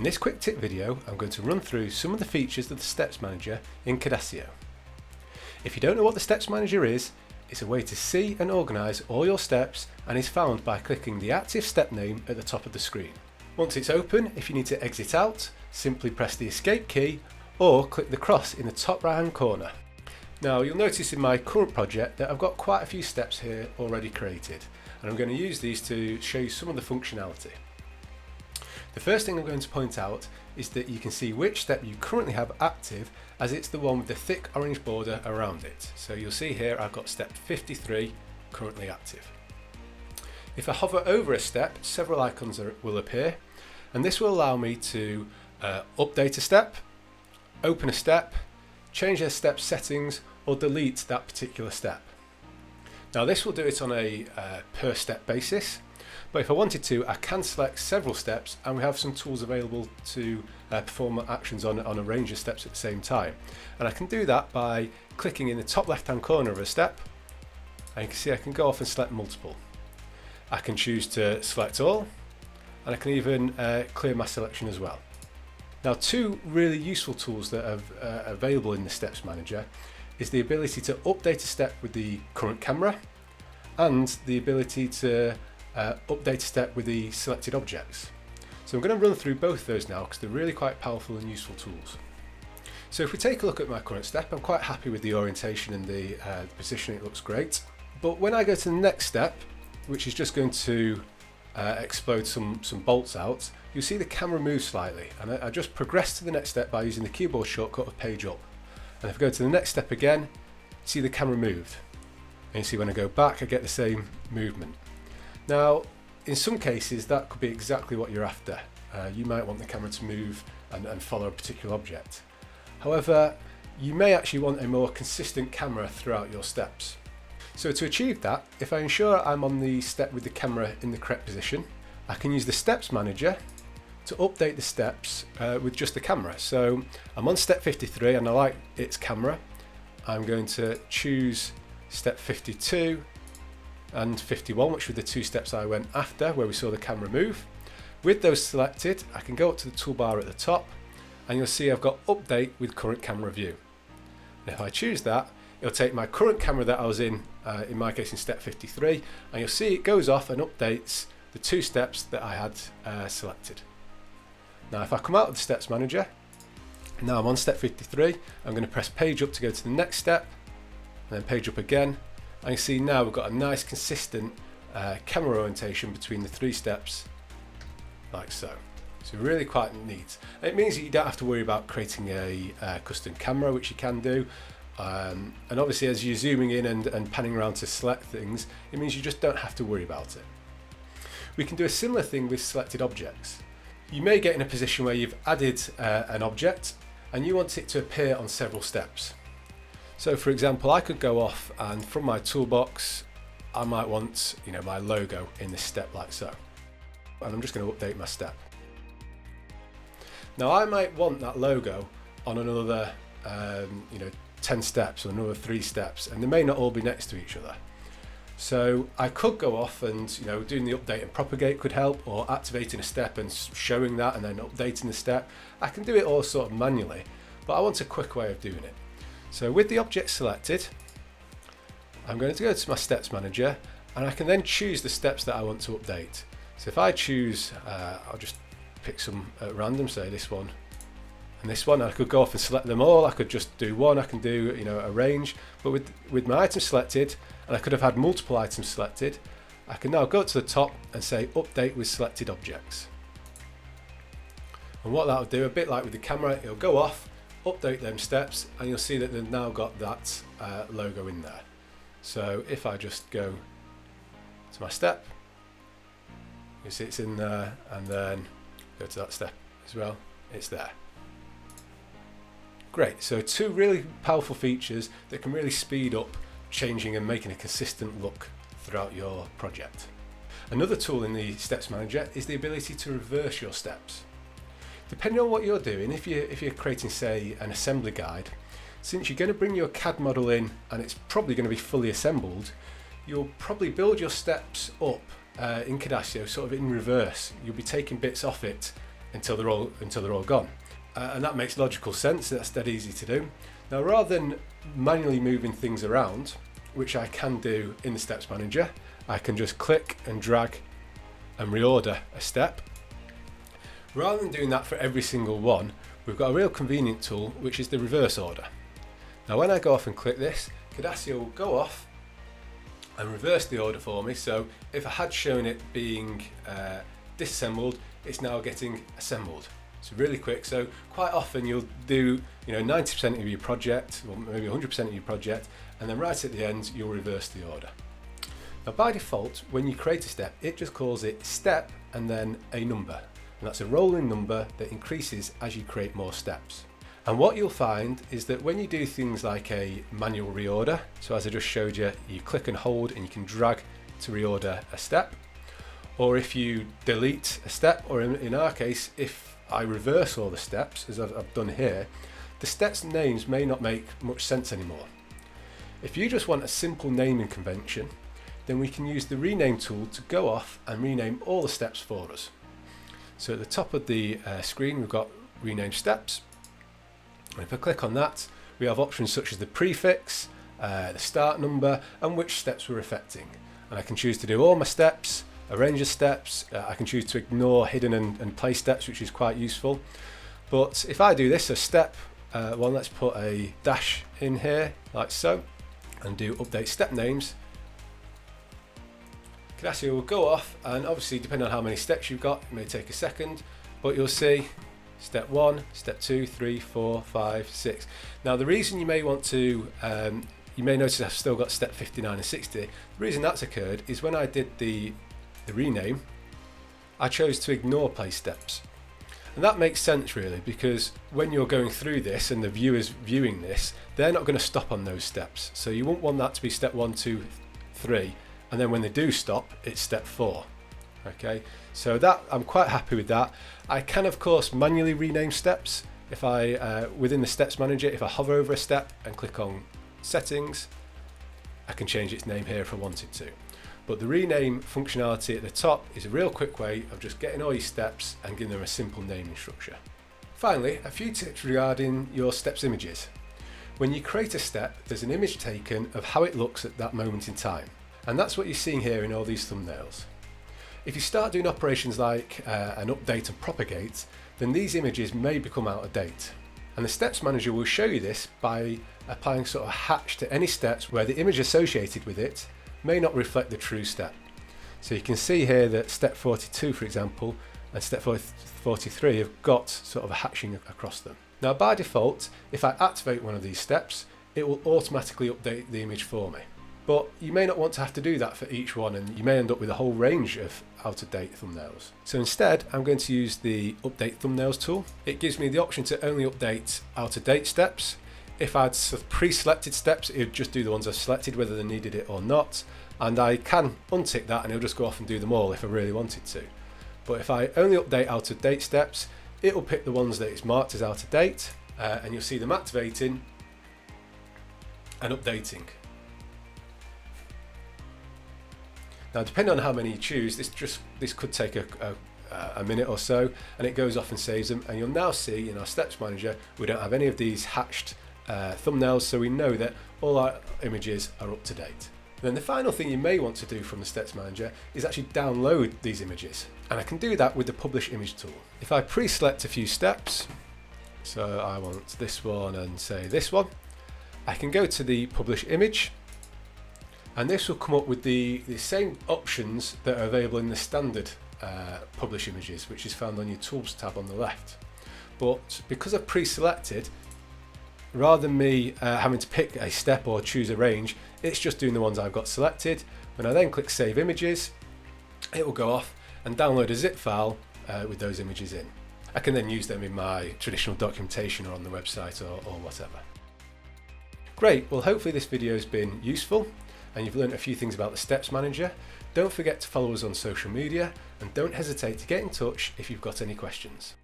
In this quick tip video, I'm going to run through some of the features of the Steps Manager in Cadasio. If you don't know what the Steps Manager is, it's a way to see and organise all your steps and is found by clicking the active step name at the top of the screen. Once it's open, if you need to exit out, simply press the escape key or click the cross in the top right hand corner. Now you'll notice in my current project that I've got quite a few steps here already created, and I'm going to use these to show you some of the functionality. The first thing I'm going to point out is that you can see which step you currently have active, as it's the one with the thick orange border around it. So you'll see here I've got step 53 currently active. If I hover over a step, several icons will appear, and this will allow me to update a step, open a step, change their step settings, or delete that particular step. Now this will do it on a per step basis, but if I wanted to, I can select several steps, and we have some tools available to perform actions on a range of steps at the same time. And I can do that by clicking in the top left hand corner of a step, and you can see I can go off and select multiple. I can choose to select all, and I can even clear my selection as well. Now, two really useful tools that are available in the Steps Manager is the ability to update a step with the current camera, and the ability to update a step with the selected objects. So I'm going to run through both of those now because they're really quite powerful and useful tools. So if we take a look at my current step, I'm quite happy with the orientation and the position. It looks great. But when I go to the next step, which is just going to explode some bolts out, you'll see the camera move slightly, and I just progress to the next step by using the keyboard shortcut of page up. And if I go to the next step again, see the camera moved, and you see when I go back I get the same movement. Now in some cases that could be exactly what you're after. You might want the camera to move and follow a particular object. However, you may actually want a more consistent camera throughout your steps. So to achieve that, if I ensure I'm on the step with the camera in the correct position, I can use the Steps Manager to update the steps with just the camera. So I'm on step 53 and I like its camera. I'm going to choose step 52 and 51, which were the two steps I went after where we saw the camera move. With those selected, I can go up to the toolbar at the top, and you'll see I've got update with current camera view. And if I choose that, it'll take my current camera that I was in my case in step 53, and you'll see it goes off and updates the two steps that I had selected. Now if I come out of the Steps Manager, now I'm on step 53, I'm going to press page up to go to the next step, and then page up again, and you see now we've got a nice consistent camera orientation between the three steps, like so. So really quite neat. And it means that you don't have to worry about creating a custom camera, which you can do. And obviously as you're zooming in and panning around to select things, it means you just don't have to worry about it. We can do a similar thing with selected objects. You may get in a position where you've added an object and you want it to appear on several steps. So for example, I could go off and from my toolbox, I might want my logo in this step like so. And I'm just going to update my step. Now I might want that logo on another 10 steps or another 3 steps, and they may not all be next to each other. So I could go off and doing the update and propagate could help, or activating a step and showing that and then updating the step. I can do it all sort of manually, but I want a quick way of doing it. So with the object selected, I'm going to go to my Steps Manager, and I can then choose the steps that I want to update. So if I choose, I'll just pick some at random, say this one and this one. I could go off and select them all. I could just do one. I can do a range, but with my item selected, and I could have had multiple items selected, I can now go to the top and say update with selected objects. And what that'll do, a bit like with the camera, it'll go off, update them steps, and you'll see that they've now got that logo in there. So if I just go to my step, you see it's in there, and then go to that step as well, it's there. Great, so two really powerful features that can really speed up changing and making a consistent look throughout your project. Another tool in the Steps Manager is the ability to reverse your steps. Depending on what you're doing, if you're creating, say, an assembly guide, since you're going to bring your CAD model in and it's probably going to be fully assembled, you'll probably build your steps up in Cadasio sort of in reverse. You'll be taking bits off it until they're all gone. And that makes logical sense. That's dead easy to do. Now, rather than manually moving things around, which I can do in the Steps Manager, I can just click and drag and reorder a step. Rather than doing that for every single one, we've got a real convenient tool, which is the reverse order. Now, when I go off and click this, Cadasio will go off and reverse the order for me. So if I had shown it being disassembled, it's now getting assembled. It's really quick. So quite often you'll do 90% of your project, or maybe 100% of your project, and then right at the end you'll reverse the order. Now, by default, when you create a step, it just calls it step and then a number, and that's a rolling number that increases as you create more steps. And what you'll find is that when you do things like a manual reorder, so as I just showed you, you click and hold and you can drag to reorder a step, or if you delete a step, or in our case, if I reverse all the steps, as I've done here, the steps names may not make much sense anymore. If you just want a simple naming convention, then we can use the rename tool to go off and rename all the steps for us. So at the top of the screen, we've got rename steps. And if I click on that, we have options such as the prefix, the start number, and which steps we're affecting. And I can choose to do all my steps, arrange the steps. I can choose to ignore hidden and place steps, which is quite useful. But if I do this, so step one, let's put a dash in here, like so, and do update step names. Cadasio will go off, and obviously depending on how many steps you've got, it may take a second, but you'll see step 1, step 2, 3, 4, 5, 6. Now, the reason you may want to, you may notice I've still got step 59 and 60. The reason that's occurred is when I did the rename, I chose to ignore place steps. And that makes sense really, because when you're going through this and the viewers viewing this, they're not going to stop on those steps. So you won't want that to be step 1, 2, 3, and then when they do stop, it's step 4. Okay, so that I'm quite happy with that. I can of course manually rename steps. If I within the Steps Manager, if I hover over a step and click on settings, I can change its name here if I wanted to. But the rename functionality at the top is a real quick way of just getting all your steps and giving them a simple naming structure. Finally, a few tips regarding your steps images. When you create a step, there's an image taken of how it looks at that moment in time. And that's what you're seeing here in all these thumbnails. If you start doing operations like an update and propagate, then these images may become out of date. And the Steps Manager will show you this by applying sort of a hatch to any steps where the image associated with it may not reflect the true step. So you can see here that step 42, for example, and step 43 have got sort of a hatching across them. Now, by default, if I activate one of these steps, it will automatically update the image for me. But you may not want to have to do that for each one, and you may end up with a whole range of out-of-date thumbnails. So instead, I'm going to use the Update Thumbnails tool. It gives me the option to only update out-of-date steps. If I'd pre-selected steps, it would just do the ones I've selected, whether they needed it or not. And I can untick that and it'll just go off and do them all if I really wanted to. But if I only update out-of-date steps, it will pick the ones that it's marked as out-of-date, and you'll see them activating and updating. Now, depending on how many you choose, this could take a minute or so, and it goes off and saves them. And you'll now see in our Steps Manager, we don't have any of these hatched thumbnails, so we know that all our images are up to date. Then the final thing you may want to do from the Steps Manager is actually download these images. And I can do that with the Publish Image tool. If I pre-select a few steps, so I want this one and say this one, I can go to the Publish Image, and this will come up with the same options that are available in the standard Publish Images, which is found on your Tools tab on the left. But because I've pre-selected, rather than me having to pick a step or choose a range, it's just doing the ones I've got selected. When I then click Save Images, it will go off and download a zip file with those images in. I can then use them in my traditional documentation or on the website or whatever. Great, well hopefully this video has been useful and you've learned a few things about the Steps Manager. Don't forget to follow us on social media, and don't hesitate to get in touch if you've got any questions.